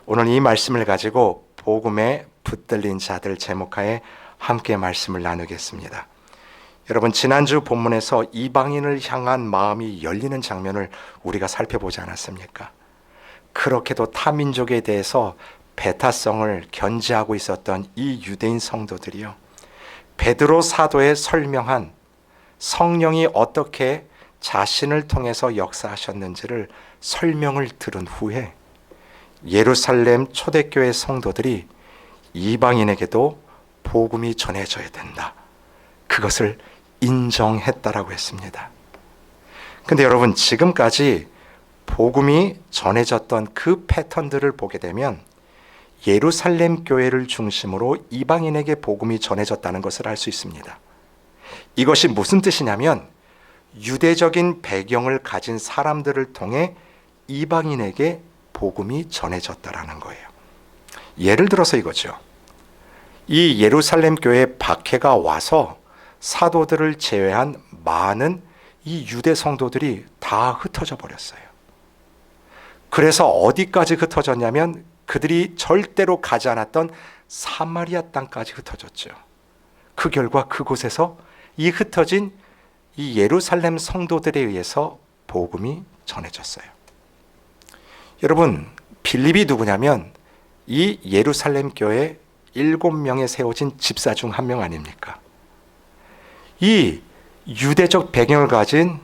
오늘 이 말씀을 가지고 복음에 붙들린 자들 제목하에 함께 말씀을 나누겠습니다. 여러분, 지난주 본문에서 이방인을 향한 마음이 열리는 장면을 우리가 살펴보지 않았습니까? 그렇게도 타민족에 대해서 배타성을 견지하고 있었던 이 유대인 성도들이요, 베드로 사도의 설명한 성령이 어떻게 자신을 통해서 역사하셨는지를 설명을 들은 후에 예루살렘 초대교회 성도들이 이방인에게도 복음이 전해져야 된다, 그것을 인정했다라고 했습니다. 근데 여러분, 지금까지 복음이 전해졌던 그 패턴들을 보게 되면 예루살렘 교회를 중심으로 이방인에게 복음이 전해졌다는 것을 알 수 있습니다. 이것이 무슨 뜻이냐면 유대적인 배경을 가진 사람들을 통해 이방인에게 복음이 전해졌다라는 거예요. 예를 들어서 이거죠. 이 예루살렘 교회에 박해가 와서 사도들을 제외한 많은 이 유대 성도들이 다 흩어져 버렸어요. 그래서 어디까지 흩어졌냐면 그들이 절대로 가지 않았던 사마리아 땅까지 흩어졌죠. 그 결과 그곳에서 이 흩어진 이 예루살렘 성도들에 의해서 복음이 전해졌어요. 여러분, 빌립이 누구냐면 이 예루살렘 교회 7명에 세워진 집사 중 한 명 아닙니까? 이 유대적 배경을 가진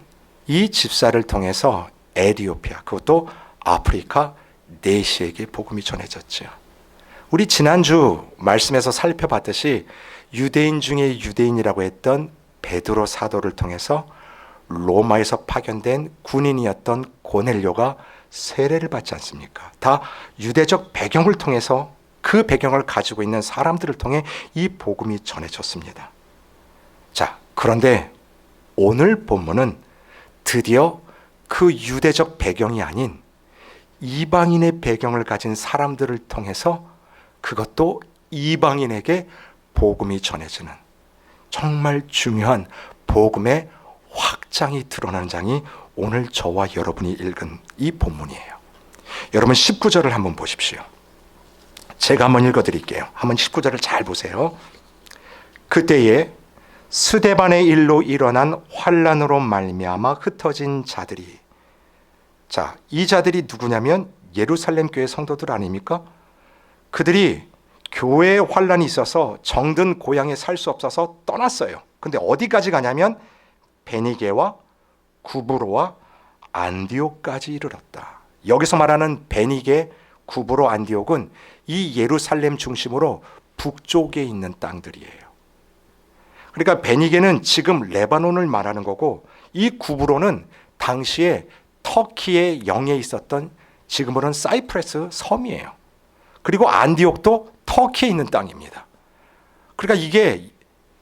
이 집사를 통해서 에티오피아, 그것도 아프리카 내시에게 복음이 전해졌죠. 우리 지난주 말씀에서 살펴봤듯이 유대인 중에 유대인이라고 했던 베드로 사도를 통해서 로마에서 파견된 군인이었던 고넬료가 세례를 받지 않습니까? 다 유대적 배경을 통해서, 그 배경을 가지고 있는 사람들을 통해 이 복음이 전해졌습니다. 자, 그런데 오늘 본문은 드디어 그 유대적 배경이 아닌 이방인의 배경을 가진 사람들을 통해서, 그것도 이방인에게 복음이 전해지는 정말 중요한 복음의 확장이 드러나는 장이 오늘 저와 여러분이 읽은 이 본문이에요. 여러분, 19절을 한번 보십시오. 제가 한번 읽어드릴게요. 한번 19절을 잘 보세요. 그때에 스데반의 일로 일어난 환난으로 말미암아 흩어진 자들이, 자, 이 자들이 누구냐면 예루살렘 교회 성도들 아닙니까? 그들이 교회에 환난이 있어서 정든 고향에 살 수 없어서 떠났어요. 근데 어디까지 가냐면 베니게와 구브로와 안디옥까지 이르렀다. 여기서 말하는 베니게, 구브로, 안디옥은 이 예루살렘 중심으로 북쪽에 있는 땅들이에요. 그러니까 베니게는 지금 레바논을 말하는 거고, 이 구브로는 당시에 터키의 영에 있었던, 지금으로는 사이프러스 섬이에요. 그리고 안디옥도 터키에 있는 땅입니다. 그러니까 이게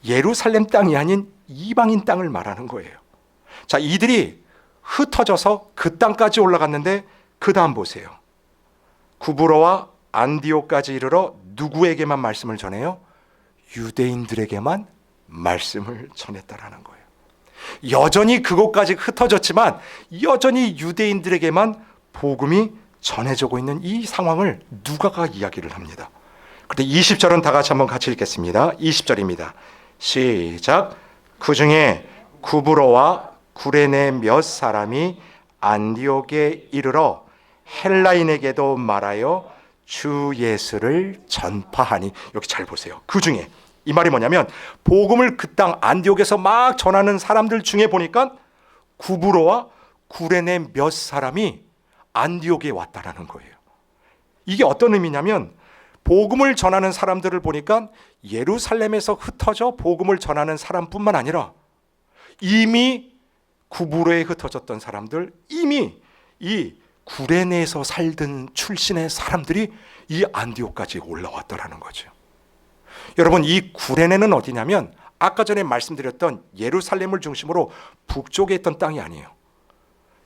예루살렘 땅이 아닌 이방인 땅을 말하는 거예요. 자, 이들이 흩어져서 그 땅까지 올라갔는데 그 다음 보세요. 구브로와 안디옥까지 이르러 누구에게만 말씀을 전해요? 유대인들에게만 말씀을 전했다라는 거예요. 여전히 그곳까지 흩어졌지만 여전히 유대인들에게만 복음이 전해지고 있는 이 상황을 누가가 이야기를 합니다. 그런데 20절은 다 같이 읽겠습니다. 20절입니다. 시작. 그 중에 구브로와 구레네 몇 사람이 안디옥에 이르러 헬라인에게도 말하여 주 예수를 전파하니. 여기 잘 보세요. 그 중에, 이 말이 뭐냐면 복음을 그 땅 안디옥에서 막 전하는 사람들 중에 보니까 구브로와 구레네 몇 사람이 안디옥에 왔다라는 거예요. 이게 어떤 의미냐면 복음을 전하는 사람들을 보니까 예루살렘에서 흩어져 복음을 전하는 사람뿐만 아니라 이미 구브로에 흩어졌던 사람들, 이미 이 구레네에서 살던 출신의 사람들이 이 안디옥까지 올라왔더라는 거죠. 여러분, 이 구레네는 어디냐면 아까 전에 말씀드렸던 예루살렘을 중심으로 북쪽에 있던 땅이 아니에요.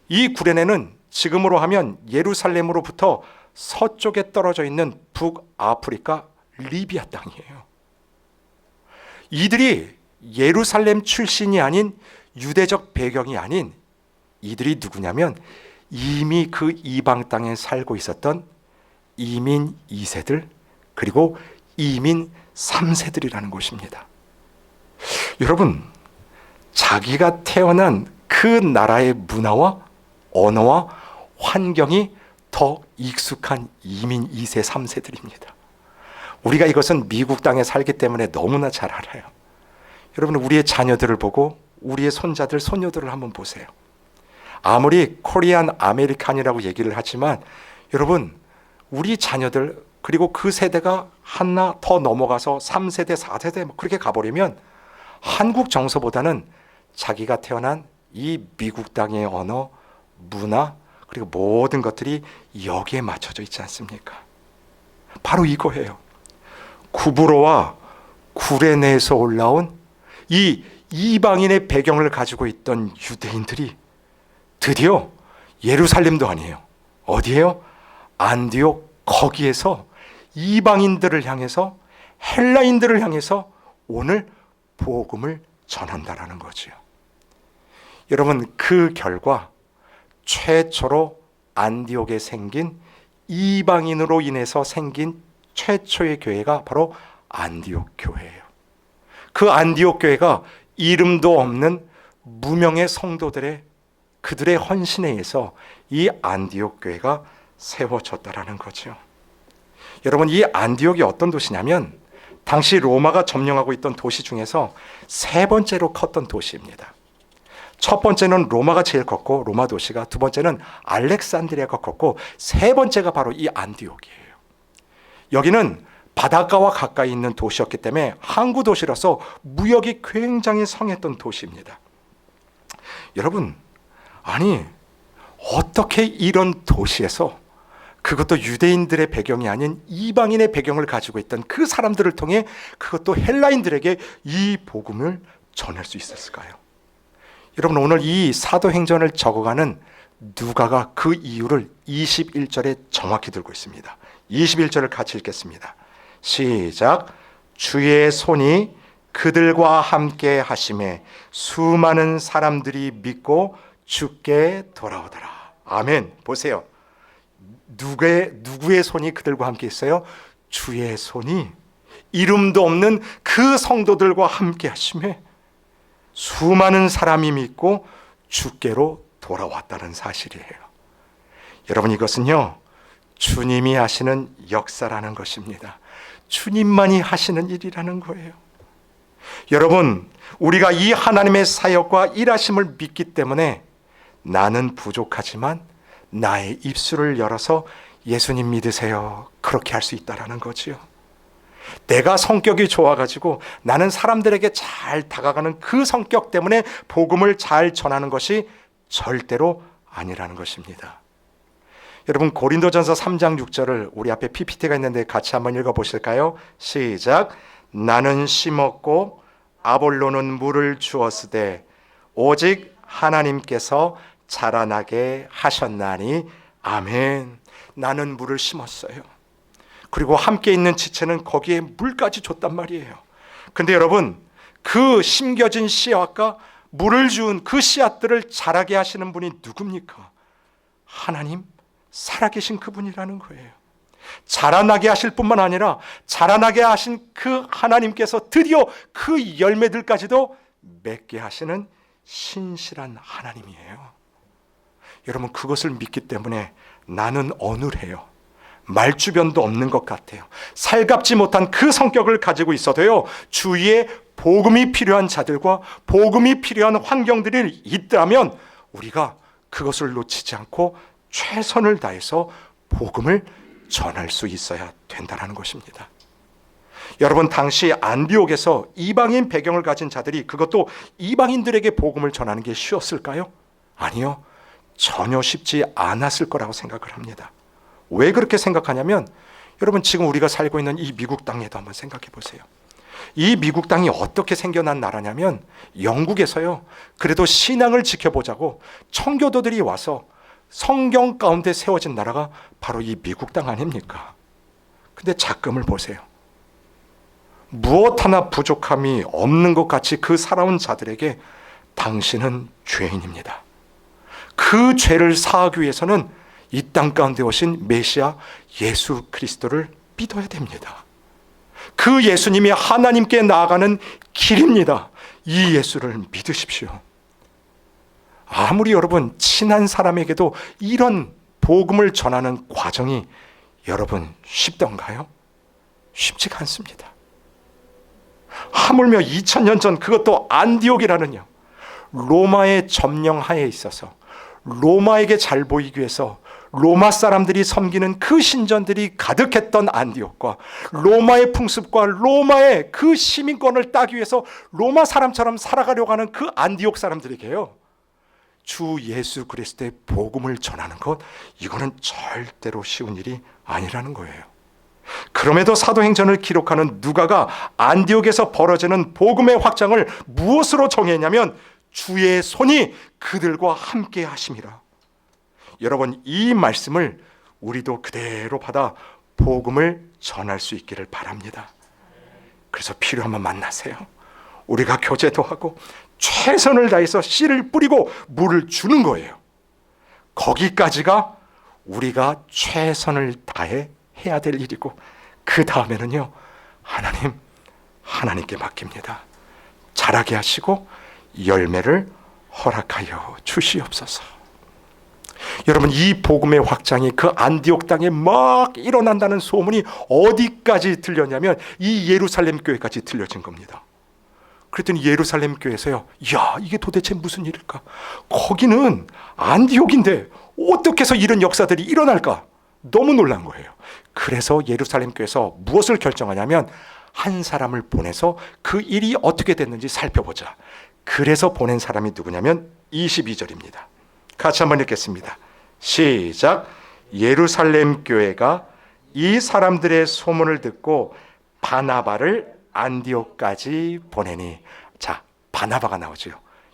이 구레네는 지금으로 하면 예루살렘으로부터 서쪽에 떨어져 있는 북아프리카 리비아 땅이에요. 이들이 예루살렘 출신이 아닌, 유대적 배경이 아닌, 이들이 누구냐면 이미 그 이방 땅에 살고 있었던 이민 2세들 그리고 이민 3세들이라는 것입니다. 여러분, 자기가 태어난 그 나라의 문화와 언어와 환경이 더 익숙한 이민 2세, 3세들입니다. 우리가 이것은 미국 땅에 살기 때문에 너무나 잘 알아요. 여러분, 우리의 자녀들을 보고 우리의 손자들, 손녀들을 한번 보세요. 아무리 코리안 아메리칸이라고 얘기를 하지만 여러분, 우리 자녀들 그리고 그 세대가 하나 더 넘어가서 3세대, 4세대 그렇게 가버리면 한국 정서보다는 자기가 태어난 이 미국 땅의 언어, 문화 그리고 모든 것들이 여기에 맞춰져 있지 않습니까? 바로 이거예요. 구브로와 구레네에서 올라온 이 이방인의 배경을 가지고 있던 유대인들이 드디어 예루살렘도 아니에요. 어디예요? 안디옥, 거기에서 이방인들을 향해서, 헬라인들을 향해서 오늘 복음을 전한다라는 거죠. 여러분, 그 결과 최초로 안디옥에 생긴 이방인으로 인해서 생긴 최초의 교회가 바로 안디옥 교회예요. 그 안디옥 교회가 이름도 없는 무명의 성도들의 그들의 헌신에 의해서 이 안디옥 교회가 세워졌다라는 거죠. 여러분, 이 안디옥이 어떤 도시냐면 당시 로마가 점령하고 있던 도시 중에서 세 번째로 컸던 도시입니다. 첫 번째는 로마가 제일 컸고, 로마 도시가, 두 번째는 알렉산드리아가 컸고, 세 번째가 바로 이 안디옥이에요. 여기는 바닷가와 가까이 있는 도시였기 때문에 항구 도시라서 무역이 굉장히 성했던 도시입니다. 여러분, 아니 어떻게 이런 도시에서, 그것도 유대인들의 배경이 아닌 이방인의 배경을 가지고 있던 그 사람들을 통해 그것도 헬라인들에게 이 복음을 전할 수 있었을까요? 여러분, 오늘 이 사도행전을 적어가는 누가가 그 이유를 21절에 정확히 들고 있습니다. 21절을 같이 읽겠습니다. 시작. 주의 손이 그들과 함께 하심에 수많은 사람들이 믿고 주께 돌아오더라. 아멘. 보세요. 누구의 손이 그들과 함께 있어요? 주의 손이 이름도 없는 그 성도들과 함께 하심에 수많은 사람이 믿고 주께로 돌아왔다는 사실이에요. 여러분, 이것은요, 주님이 하시는 역사라는 것입니다. 주님만이 하시는 일이라는 거예요. 여러분, 우리가 이 하나님의 사역과 일하심을 믿기 때문에 나는 부족하지만 나의 입술을 열어서 예수님 믿으세요, 그렇게 할 수 있다라는 거지요. 내가 성격이 좋아가지고 나는 사람들에게 잘 다가가는 그 성격 때문에 복음을 잘 전하는 것이 절대로 아니라는 것입니다. 여러분, 고린도전서 3장 6절을 우리 앞에 PPT가 있는데 같이 한번 읽어보실까요? 시작. 나는 심었고 아볼로는 물을 주었으되 오직 하나님께서 자라나게 하셨나니. 아멘. 나는 물을 심었어요. 그리고 함께 있는 지체는 거기에 물까지 줬단 말이에요. 근데 여러분, 그 심겨진 씨앗과 물을 주은 그 씨앗들을 자라게 하시는 분이 누굽니까? 하나님, 살아계신 그분이라는 거예요. 자라나게 하실 뿐만 아니라 자라나게 하신 그 하나님께서 드디어 그 열매들까지도 맺게 하시는 신실한 하나님이에요. 여러분, 그것을 믿기 때문에 나는 어눌해요. 말주변도 없는 것 같아요. 살갑지 못한 그 성격을 가지고 있어도요, 주위에 복음이 필요한 자들과 복음이 필요한 환경들이 있다면 우리가 그것을 놓치지 않고 최선을 다해서 복음을 전할 수 있어야 된다는 것입니다. 여러분, 당시 안디옥에서 이방인 배경을 가진 자들이, 그것도 이방인들에게 복음을 전하는 게 쉬웠을까요? 아니요, 전혀 쉽지 않았을 거라고 생각을 합니다. 왜 그렇게 생각하냐면, 여러분, 지금 우리가 살고 있는 이 미국 땅에도 한번 생각해 보세요. 이 미국 땅이 어떻게 생겨난 나라냐면, 영국에서요, 그래도 신앙을 지켜보자고 청교도들이 와서 성경 가운데 세워진 나라가 바로 이 미국 땅 아닙니까? 근데 작금을 보세요. 무엇 하나 부족함이 없는 것 같이 그 살아온 자들에게 당신은 죄인입니다. 그 죄를 사하기 위해서는 이 땅 가운데 오신 메시아 예수 그리스도를 믿어야 됩니다. 그 예수님이 하나님께 나아가는 길입니다. 이 예수를 믿으십시오. 아무리 여러분 친한 사람에게도 이런 복음을 전하는 과정이 여러분 쉽던가요? 쉽지가 않습니다. 하물며 2000년 전, 그것도 안디옥이라는요, 로마의 점령하에 있어서 로마에게 잘 보이기 위해서 로마 사람들이 섬기는 그 신전들이 가득했던 안디옥과 로마의 풍습과 로마의 그 시민권을 따기 위해서 로마 사람처럼 살아가려고 하는 그 안디옥 사람들에게요, 주 예수 그리스도의 복음을 전하는 것, 이거는 절대로 쉬운 일이 아니라는 거예요. 그럼에도 사도행전을 기록하는 누가가 안디옥에서 벌어지는 복음의 확장을 무엇으로 정의했냐면 주의 손이 그들과 함께 하심이라. 여러분, 이 말씀을 우리도 그대로 받아 복음을 전할 수 있기를 바랍니다. 그래서 필요하면 만나세요. 우리가 교제도 하고 최선을 다해서 씨를 뿌리고 물을 주는 거예요. 거기까지가 우리가 최선을 다해 해야 될 일이고, 그 다음에는요, 하나님께 맡깁니다. 자라게 하시고 열매를 허락하여 주시옵소서. 여러분, 이 복음의 확장이 그 안디옥 땅에 막 일어난다는 소문이 어디까지 들렸냐면 이 예루살렘 교회까지 들려진 겁니다. 그랬더니 예루살렘 교회에서요, 야, 이게 도대체 무슨 일일까? 거기는 안디옥인데 어떻게 해서 이런 역사들이 일어날까? 너무 놀란 거예요. 그래서 예루살렘 교회에서 무엇을 결정하냐면 한 사람을 보내서 그 일이 어떻게 됐는지 살펴보자. 그래서 보낸 사람이 누구냐면 22절입니다. 같이 한번 읽겠습니다. 시작. 예루살렘 교회가 이 사람들의 소문을 듣고 바나바를 안디옥까지 보내니. 자, 바나바가 나오죠.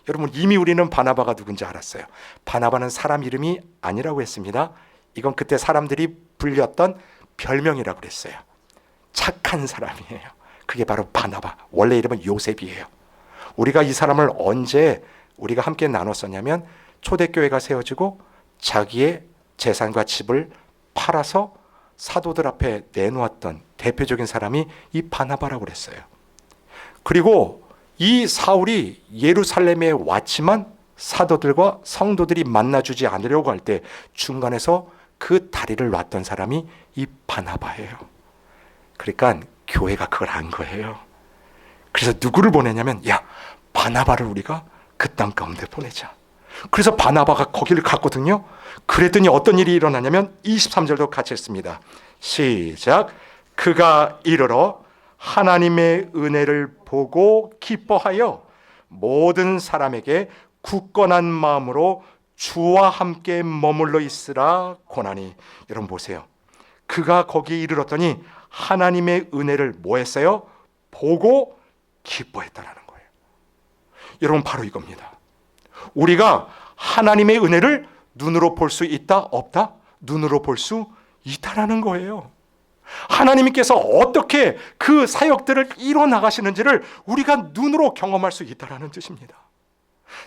여러분, 이미 우리는 바나바가 누군지 알았어요. 바나바는 사람 이름이 아니라고 했습니다. 이건 그때 사람들이 불렸던 별명이라고 그랬어요. 착한 사람이에요. 그게 바로 바나바. 원래 이름은 요셉이에요. 우리가 이 사람을 언제 우리가 함께 나눴었냐면 초대교회가 세워지고 자기의 재산과 집을 팔아서 사도들 앞에 내놓았던 대표적인 사람이 이 바나바라고 그랬어요. 그리고 이 사울이 예루살렘에 왔지만 사도들과 성도들이 만나주지 않으려고 할 때 중간에서 그 다리를 놨던 사람이 이 바나바예요. 그러니까 교회가 그걸 안 거예요. 그래서 누구를 보내냐면, 야, 바나바를 우리가 그 땅 가운데 보내자. 그래서 바나바가 거기를 갔거든요. 그랬더니 어떤 일이 일어나냐면 23절도 같이 했습니다. 시작. 그가 이르러 하나님의 은혜를 보고 기뻐하여 모든 사람에게 굳건한 마음으로 주와 함께 머물러 있으라 고나니. 여러분 보세요. 그가 거기에 이르렀더니 하나님의 은혜를 뭐 했어요? 보고 기뻐했다라는 거예요. 여러분, 바로 이겁니다. 우리가 하나님의 은혜를 눈으로 볼 수 있다? 없다? 눈으로 볼 수 있다라는 거예요. 하나님께서 어떻게 그 사역들을 이뤄나가시는지를 우리가 눈으로 경험할 수 있다라는 뜻입니다.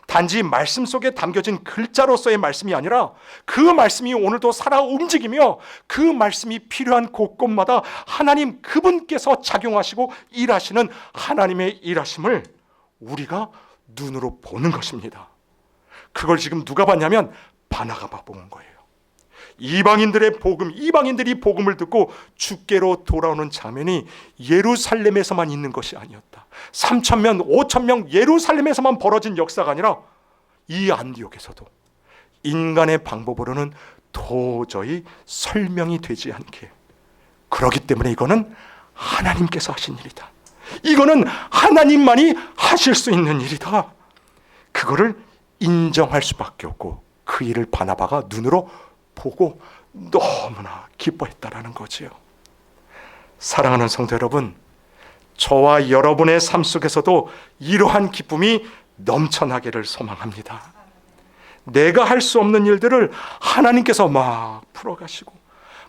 단지 말씀 속에 담겨진 글자로서의 말씀이 아니라 그 말씀이 오늘도 살아 움직이며 그 말씀이 필요한 곳곳마다 하나님 그분께서 작용하시고 일하시는 하나님의 일하심을 우리가 눈으로 보는 것입니다. 그걸 지금 누가 봤냐면 바나바가 본 거예요. 이방인들의 복음, 이방인들이 복음을 듣고 주께로 돌아오는 장면이 예루살렘에서만 있는 것이 아니었다. 3,000명, 5,000명 예루살렘에서만 벌어진 역사가 아니라 이 안디옥에서도 인간의 방법으로는 도저히 설명이 되지 않게, 그렇기 때문에 이거는 하나님께서 하신 일이다. 이거는 하나님만이 하실 수 있는 일이다. 그거를 인정할 수밖에 없고 그 일을 바나바가 눈으로 보고 너무나 기뻐했다라는 거지요. 사랑하는 성도 여러분, 저와 여러분의 삶 속에서도 이러한 기쁨이 넘쳐나기를 소망합니다. 내가 할 수 없는 일들을 하나님께서 막 풀어가시고,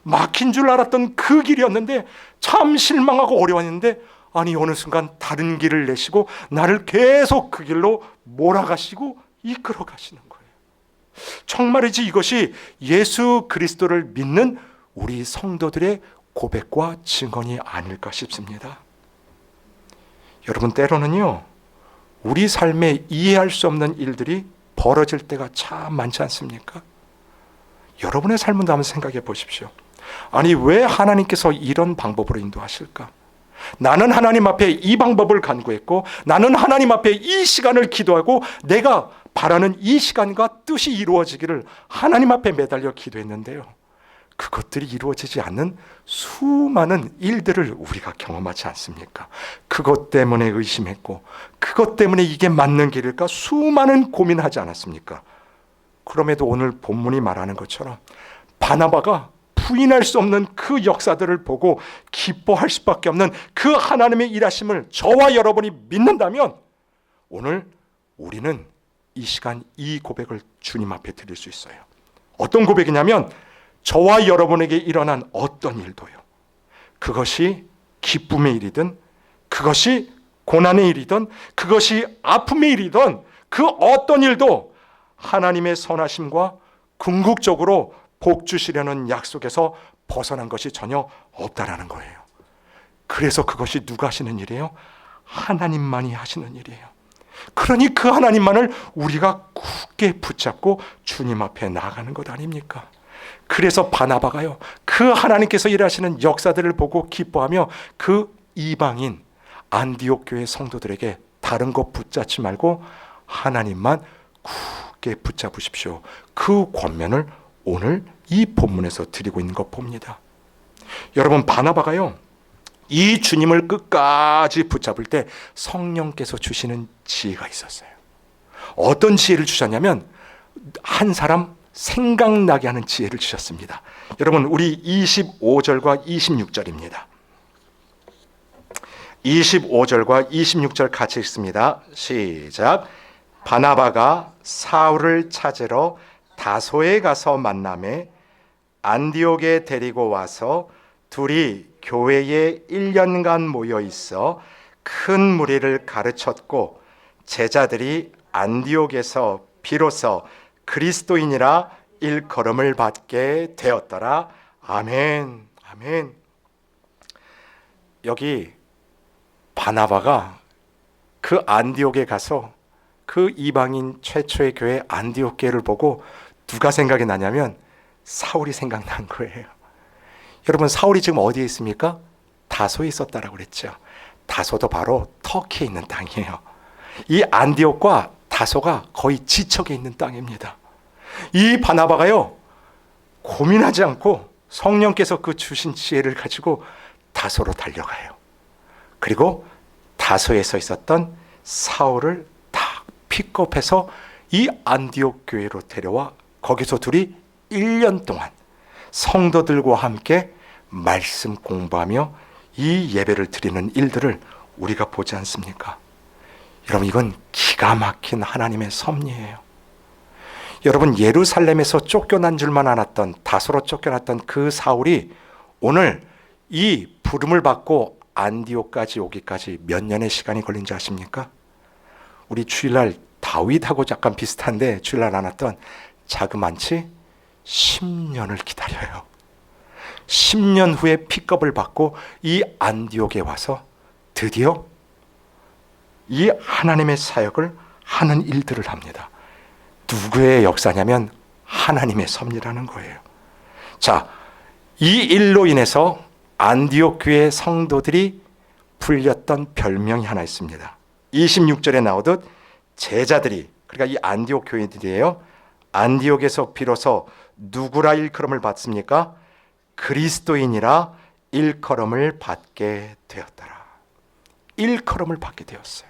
막힌 줄 알았던 그 길이었는데 참 실망하고 어려웠는데, 아니 어느 순간 다른 길을 내시고 나를 계속 그 길로 몰아가시고 이끌어 가시는 거예요. 정말이지 이것이 예수 그리스도를 믿는 우리 성도들의 고백과 증언이 아닐까 싶습니다. 여러분, 때로는요, 우리 삶에 이해할 수 없는 일들이 벌어질 때가 참 많지 않습니까? 여러분의 삶은 한번 생각해 보십시오. 아니, 왜 하나님께서 이런 방법으로 인도하실까? 나는 하나님 앞에 이 방법을 간구했고, 나는 하나님 앞에 이 시간을 기도하고, 내가 바라는 이 시간과 뜻이 이루어지기를 하나님 앞에 매달려 기도했는데요, 그것들이 이루어지지 않는 수많은 일들을 우리가 경험하지 않습니까? 그것 때문에 의심했고, 그것 때문에 이게 맞는 길일까 수많은 고민하지 않았습니까? 그럼에도 오늘 본문이 말하는 것처럼 바나바가 부인할 수 없는 그 역사들을 보고 기뻐할 수밖에 없는 그 하나님의 일하심을 저와 여러분이 믿는다면, 오늘 우리는 이 시간 이 고백을 주님 앞에 드릴 수 있어요. 어떤 고백이냐면, 저와 여러분에게 일어난 어떤 일도요, 그것이 기쁨의 일이든, 그것이 고난의 일이든, 그것이 아픔의 일이든, 그 어떤 일도 하나님의 선하심과 궁극적으로 복 주시려는 약속에서 벗어난 것이 전혀 없다라는 거예요. 그래서 그것이 누가 하시는 일이에요? 하나님만이 하시는 일이에요. 그러니 그 하나님만을 우리가 굳게 붙잡고 주님 앞에 나아가는 것 아닙니까? 그래서 바나바가요, 그 하나님께서 일하시는 역사들을 보고 기뻐하며 그 이방인 안디옥 교회 성도들에게 다른 것 붙잡지 말고 하나님만 굳게 붙잡으십시오, 그 권면을 오늘 이 본문에서 드리고 있는 것 봅니다. 여러분, 바나바가요, 이 주님을 끝까지 붙잡을 때 성령께서 주시는 지혜가 있었어요. 어떤 지혜를 주셨냐면, 한 사람 생각나게 하는 지혜를 주셨습니다. 여러분, 우리 25절과 26절입니다. 25절과 26절 같이 읽습니다. 시작. 바나바가 사울을 찾으러 다소에 가서 만나매 안디옥에 데리고 와서 둘이 교회에 1년간 모여 있어 큰 무리를 가르쳤고, 제자들이 안디옥에서 비로소 그리스도인이라 일컬음을 받게 되었더라. 아멘. 아멘. 여기 바나바가 그 안디옥에 가서 그 이방인 최초의 교회 안디옥 교회를 보고 누가 생각이 나냐면 사울이 생각난 거예요. 여러분, 사울이 지금 어디에 있습니까? 다소에 있었다라고 그랬죠. 다소도 바로 터키에 있는 땅이에요. 이 안디옥과 다소가 거의 지척에 있는 땅입니다. 이 바나바가요, 고민하지 않고 성령께서 그 주신 지혜를 가지고 다소로 달려가요. 그리고 다소에서 있었던 사울을 딱 픽업해서 이 안디옥 교회로 데려와 거기서 둘이 1년 동안 성도들과 함께 말씀 공부하며 이 예배를 드리는 일들을 우리가 보지 않습니까? 여러분, 이건 기가 막힌 하나님의 섭리예요. 여러분, 예루살렘에서 쫓겨난 줄만 알았던, 다소로 쫓겨났던 그 사울이 오늘 이 부름을 받고 안디옥까지 오기까지 몇 년의 시간이 걸린지 아십니까? 우리 주일날 다윗하고 약간 비슷한데, 주일날 안 왔던 자그만치 10년을 기다려요. 10년 후에 픽업을 받고 이 안디옥에 와서 드디어 이 하나님의 사역을 하는 일들을 합니다. 누구의 역사냐면 하나님의 섭리라는 거예요. 자, 이 일로 인해서 안디옥 교회 성도들이 불렸던 별명이 하나 있습니다. 26절에 나오듯 제자들이, 그러니까 이 안디옥 교회들이에요, 안디옥에서 비로소 누구라 일컬음을 받습니까? 그리스도인이라 일컬음을 받게 되었더라. 일컬음을 받게 되었어요.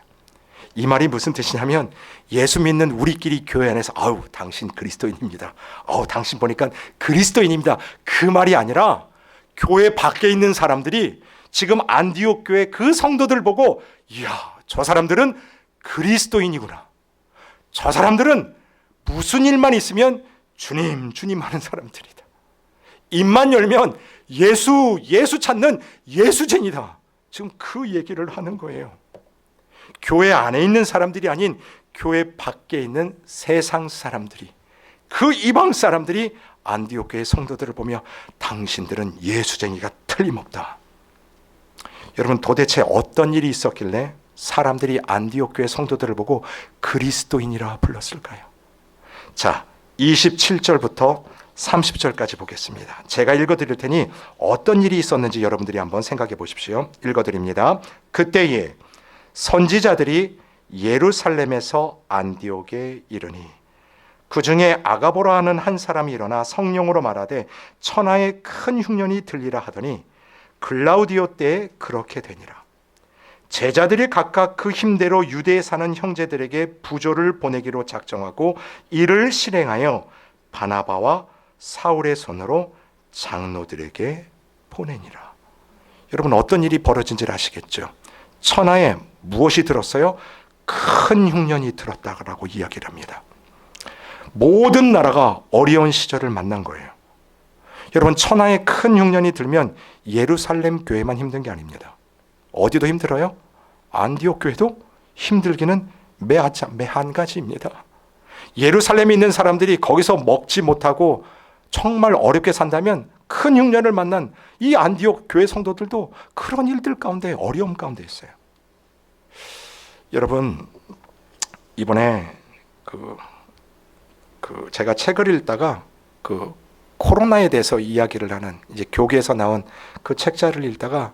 이 말이 무슨 뜻이냐면, 예수 믿는 우리끼리 교회 안에서 아우 당신 그리스도인입니다, 아우 당신 보니까 그리스도인입니다, 그 말이 아니라 교회 밖에 있는 사람들이 지금 안디옥 교회 그 성도들 보고, 이야, 저 사람들은 그리스도인이구나, 저 사람들은 무슨 일만 있으면 주님 주님 하는 사람들이다, 입만 열면 예수 찾는 예수쟁이다, 지금 그 얘기를 하는 거예요. 교회 안에 있는 사람들이 아닌 교회 밖에 있는 세상 사람들이 그 이방 사람들이 안디옥 교회 성도들을 보며 당신들은 예수쟁이가 틀림없다. 여러분, 도대체 어떤 일이 있었길래 사람들이 안디옥 교회 성도들을 보고 그리스도인이라 불렀을까요? 자, 27절부터 30절까지 보겠습니다. 제가 읽어드릴 테니 어떤 일이 있었는지 여러분들이 한번 생각해 보십시오. 읽어드립니다. 그때에 선지자들이 예루살렘에서 안디옥에 이르니 그 중에 아가보라 하는 한 사람이 일어나 성령으로 말하되 천하에 큰 흉년이 들리라 하더니 글라우디오 때에 그렇게 되니라. 제자들이 각각 그 힘대로 유대에 사는 형제들에게 부조를 보내기로 작정하고 이를 실행하여 바나바와 사울의 손으로 장로들에게 보내니라. 여러분, 어떤 일이 벌어진지를 아시겠죠? 천하에 무엇이 들었어요? 큰 흉년이 들었다라고 이야기를 합니다. 모든 나라가 어려운 시절을 만난 거예요. 여러분, 천하에 큰 흉년이 들면 예루살렘 교회만 힘든 게 아닙니다. 어디도 힘들어요? 안디옥 교회도 힘들기는 매 한 가지입니다. 예루살렘에 있는 사람들이 거기서 먹지 못하고 정말 어렵게 산다면 큰 흉년을 만난 이 안디옥 교회 성도들도 그런 일들 가운데, 어려움 가운데 있어요. 여러분, 이번에 제가 책을 읽다가 코로나에 대해서 이야기를 하는 이제 교계에서 나온 그 책자를 읽다가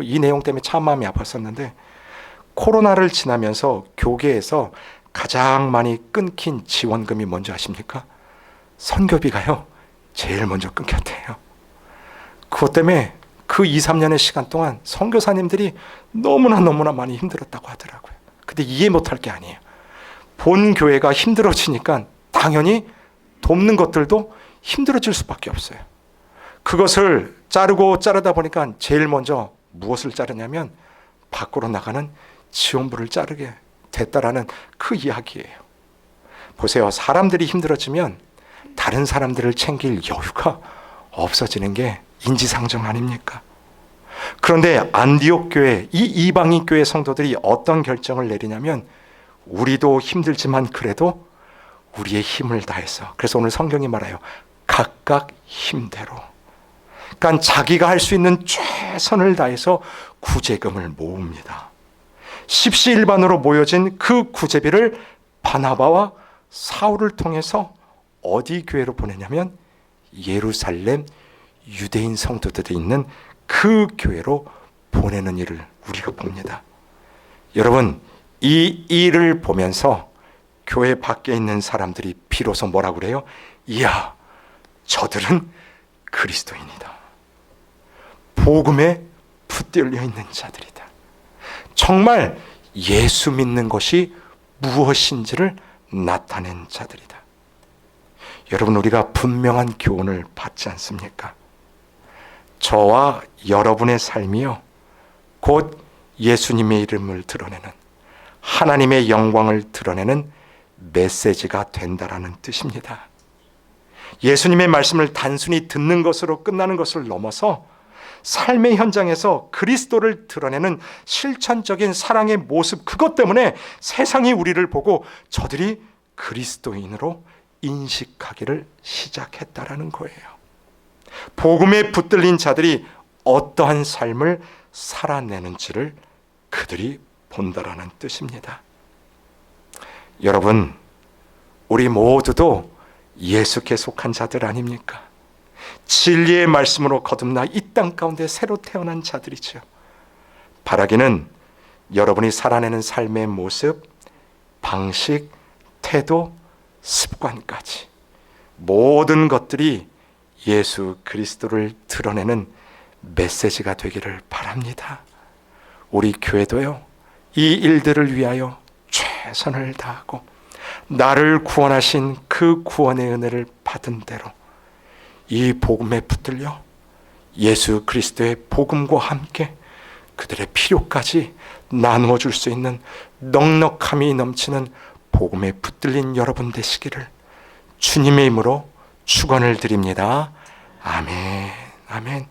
이 내용 때문에 참 마음이 아팠었는데, 코로나를 지나면서 교계에서 가장 많이 끊긴 지원금이 뭔지 아십니까? 선교비가요, 제일 먼저 끊겼대요. 그것 때문에 그 2, 3년의 시간 동안 선교사님들이 너무나 많이 힘들었다고 하더라고요. 근데 이해 못할 게 아니에요. 본 교회가 힘들어지니까 당연히 돕는 것들도 힘들어질 수밖에 없어요. 그것을 자르다 보니까 제일 먼저 무엇을 자르냐면 밖으로 나가는 지원부를 자르게 됐다라는 그 이야기예요. 보세요. 사람들이 힘들어지면 다른 사람들을 챙길 여유가 없어지는 게 인지상정 아닙니까? 그런데 안디옥 교회, 이 이방인 교회 성도들이 어떤 결정을 내리냐면 우리도 힘들지만 그래도 우리의 힘을 다해서, 그래서 오늘 성경이 말해요. 각각 힘대로. 그러니까 자기가 할 수 있는 최선을 다해서 구제금을 모읍니다. 십시일반으로 모여진 그 구제비를 바나바와 사울을 통해서 어디 교회로 보내냐면 예루살렘 유대인 성도들이 있는 그 교회로 보내는 일을 우리가 봅니다. 여러분, 이 일을 보면서 교회 밖에 있는 사람들이 비로소 뭐라고 그래요? 이야, 저들은 그리스도인이다. 복음에 붙들려 있는 자들이다. 정말 예수 믿는 것이 무엇인지를 나타낸 자들이다. 여러분, 우리가 분명한 교훈을 받지 않습니까? 저와 여러분의 삶이요, 곧 예수님의 이름을 드러내는, 하나님의 영광을 드러내는 메시지가 된다라는 뜻입니다. 예수님의 말씀을 단순히 듣는 것으로 끝나는 것을 넘어서 삶의 현장에서 그리스도를 드러내는 실천적인 사랑의 모습, 그것 때문에 세상이 우리를 보고 저들이 그리스도인으로 인식하기를 시작했다라는 거예요. 복음에 붙들린 자들이 어떠한 삶을 살아내는지를 그들이 본다라는 뜻입니다. 여러분, 우리 모두도 예수께 속한 자들 아닙니까? 진리의 말씀으로 거듭나 이 땅 가운데 새로 태어난 자들이죠. 바라기는 여러분이 살아내는 삶의 모습, 방식, 태도, 습관까지 모든 것들이 예수 그리스도를 드러내는 메시지가 되기를 바랍니다. 우리 교회도요, 이 일들을 위하여 최선을 다하고 나를 구원하신 그 구원의 은혜를 받은 대로 이 복음에 붙들려 예수 그리스도의 복음과 함께 그들의 필요까지 나누어 줄 수 있는 넉넉함이 넘치는 복음에 붙들린 여러분 되시기를 주님의 이름으로 축원을 드립니다. 아멘. 아멘.